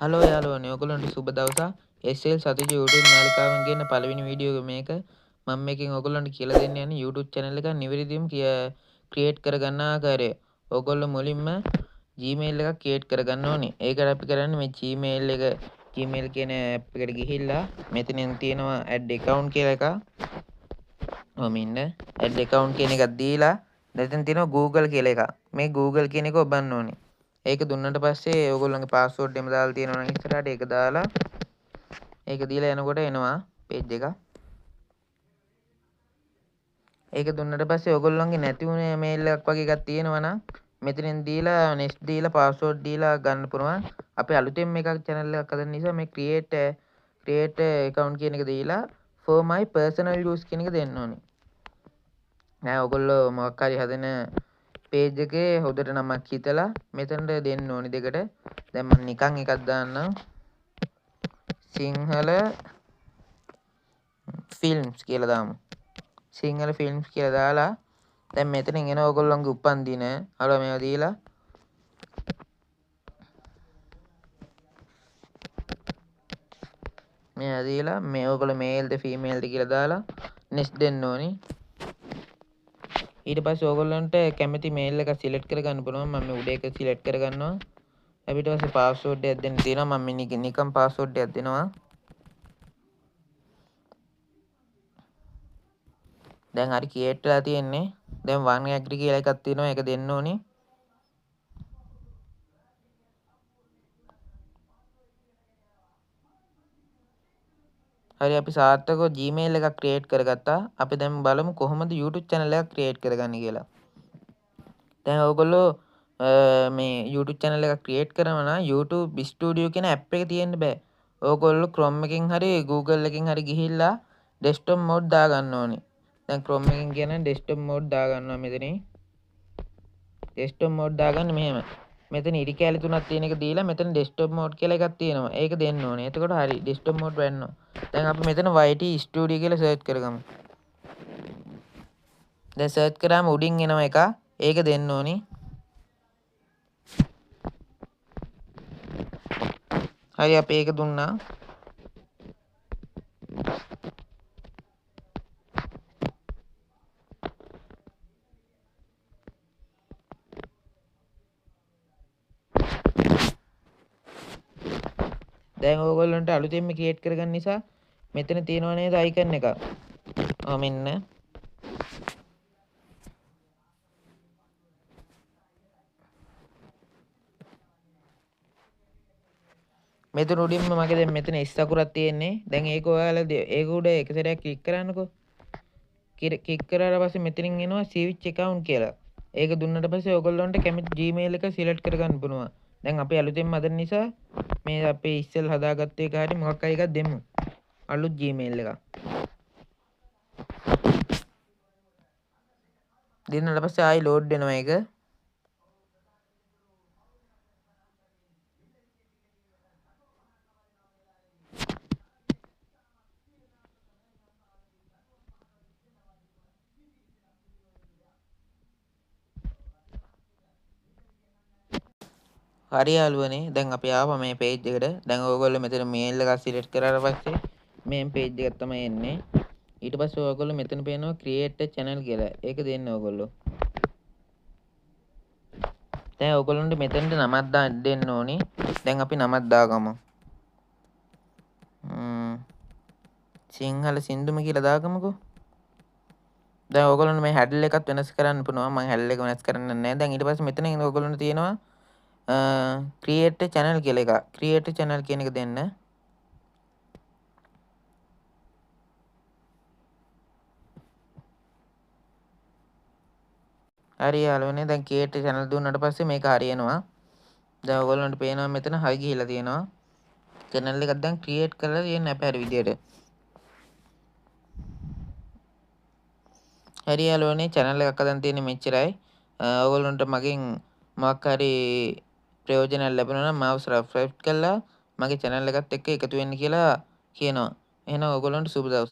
Hello යාළුවනේ ඔයගොල්ලන්ට සුබ දවසක්. SL සතිජ YouTube නාලිකාවෙන් ගෙන පළවෙනි වීඩියෝ මේක. මම මේකෙන් ඔයගොල්ලන්ට කියලා දෙන්න යන්නේ YouTube channel එක නිවැරදිවම ක්‍රියේට් කරගන්න ආකාරය. ඔයගොල්ලෝ මුලින්ම Gmail එකක් ක්‍රියේට් කරගන්න ඕනේ. ඒකට අපි කරන්නේ මේ Gmail කියන app එකට ගිහිල්ලා මෙතනින් තියෙනවා add account කියලා එකක්. ඔමින්න add account කියන එකක් දීලා මෙතන තියෙනවා Google කියලා එකක්. මේ Google කියන එක ඔබන්න ඕනේ. ඒක දුන්නට පස්සේ ඔයගොල්ලන්ගේ පාස්වර්ඩ් එහෙම දාලා තියෙනවා නම් ඉස්සරහට ඒක දාලා ඒක දීලා යනකොට එනවා page එක. ඒක දුන්නට පස්සේ ඔයගොල්ලන්ගේ නැති වුණේ mail එකක් වගේ එකක් තියෙනවා නම් මෙතනින් දීලා next දීලා පාස්වර්ඩ් දීලා ගන්න පුළුවන්. අපි අලුතෙන් මේකක් channel එකක් හදන නිසා මේ create account කියන එක දීලා for my personal use කියන එක දෙන්න ඕනේ. නෑ ඔයගොල්ලෝ මොකක් හරි හදන page එකේ හොදට නමක් හිතලා මෙතනට දෙන්න ඕනි දෙකට. දැන් මම නිකන් එකක් දාන්නම්. සිංහල ෆිල්ම්ස් කියලා දාමු. සිංහල ෆිල්ම්ස් කියලා දාලා දැන් මෙතනින් එන ඔයගොල්ලන්ගේ උපන් දින අර මේවා දීලා මේවා දීලා මේ ඔයගොල්ලෝ මේල්ද ෆීමේල්ද කියලා දාලා next දෙන්න ඕනි. ඊට පස්සේ ඔයගොල්ලන්ට කැමති මේල් එක සිලෙක්ට් කරගන්න පුළුවන්. මම මේ උඩ එක සිලෙක්ට් කරගන්නවා. ඊට පස්සේ පාස්වර්ඩ් එකක් දෙන්න තියෙනවා. මම නිකන් පාස්වර්ඩ් එකක් දෙනවා. දැන් හරි ක්‍රියේට් වෙලා තියෙන්නේ. දැන් one agree කියලා එකක් තියෙනවා. ඒක දෙන්න ඕනි. හරි අපි සාර්ථකව Gmail එකක් ක්‍රියේට් කරගත්තා. අපි දැන් බලමු කොහොමද YouTube channel එකක් ක්‍රියේට් කරගන්නේ කියලා. දැන් ඔයගොල්ලෝ මේ YouTube channel එකක් ක්‍රියේට් කරනවා නම් YouTube Studio කියන app එක තියෙන්න බෑ. ඔයගොල්ලෝ Chrome එකකින් හරි Google එකකින් හරි ගිහිල්ලා desktop mode දාගන්න ඕනේ. දැන් Chrome එකකින් කියන desktop mode දාගන්නවා මෙතනින්. desktop mode දාගන්න මෙහෙම. මෙතන ඉරි කැලි තුනක් තියෙන එක දීලා මෙතන desktop mode කියලා එකක් තියෙනවා. ඒක දෙන්න ඕනේ. එතකොට හරි desktop mode වෙන්නවා. දැන් අපි මෙතන YT Studio කියලා search කරගමු. දැන් search කරාම උඩින් එනවා එක. ඒක දෙන්න ඕනි. හරි අපි ඒක දුන්නා. දැන් ඕගොල්ලන්ට අලුතෙන්ම ක්‍රියේට් කරගන්න නිසා මෙතන තියෙනව නේද අයිකන් එක. මෙන්න මෙතන උඩින්ම මගේ දැන් මෙතන S අකුරක් තියෙන්නේ. දැන් ඒක ඔයාලා ඒක උඩ එක සැරයක් ක්ලික් කරන්නකෝ. ක්ලික් කරාට පස්සේ මෙතනින් එනවා switch account කියලා. ඒක දුන්නට පස්සේ ඔයගොල්ලන්ට කැමති Gmail එක සිලෙක්ට් කරගන්න පුළුවන්. දැන් අපි අලුතෙන්ම හදන නිසා මේ අපේ ඉස්සෙල් හදාගත්ත එක හරි මොකක් හරි එකක් දෙමු. අලුත් Gmail එකක්. දෙන්නට පස්සේ ආයි ලෝඩ් වෙනවා ඒක. හරි යාළුවනේ දැන් අපි ආවා මේ page එකට. දැන් ඔයගොල්ලෝ මෙතන mail එකක් select කරාට පස්සේ මේ page එක තමයි එන්නේ. ඊට පස්සේ ඔයගොල්ලෝ මෙතන පේනවා create a channel කියලා. ඒක දෙන්න ඔයගොල්ලෝ. දැන් ඔයගොල්ලන්ට මෙතනට නමක් දෙන්න ඕනි. දැන් අපි නමක් දාගමු. සිංහල සින්දුම කියලා දාගමුකෝ. දැන් ඔයගොල්ලන්ට මේ හැඩල් එකත් වෙනස් කරන්න පුළුවන්. මම හැඩල් එක වෙනස් කරන්නේ නැහැ. දැන් ඊට පස්සේ මෙතන ඔයගොල්ලන්ට තියෙනවා create a channel කියලා එකක්. create a channel කියන එක දෙන්න. හරි යාළුවනේ දැන් create a channel දුන්නාට පස්සේ මේක හරියනවා. දැන් ඔයගොල්ලන්ට පේනවා මෙතන හයි ගිහිලා තියෙනවා. channel එකක් දැන් create කරලා තියෙන අපේ හරි විදියට. හරි යාළුවනේ channel එකක් හදන් තියෙන්නේ මෙච්චරයි. ඔයගොල්ලන්ට මගෙන් මොකක් හරි ප්‍රයෝජනයක් ලැබුණා නම් මාව subscribe කරලා මගේ channel එකත් එක්ක එකතු වෙන්න කියලා කියනවා. එහෙනම් ඔයගොල්ලන්ට සුබ දවසක්.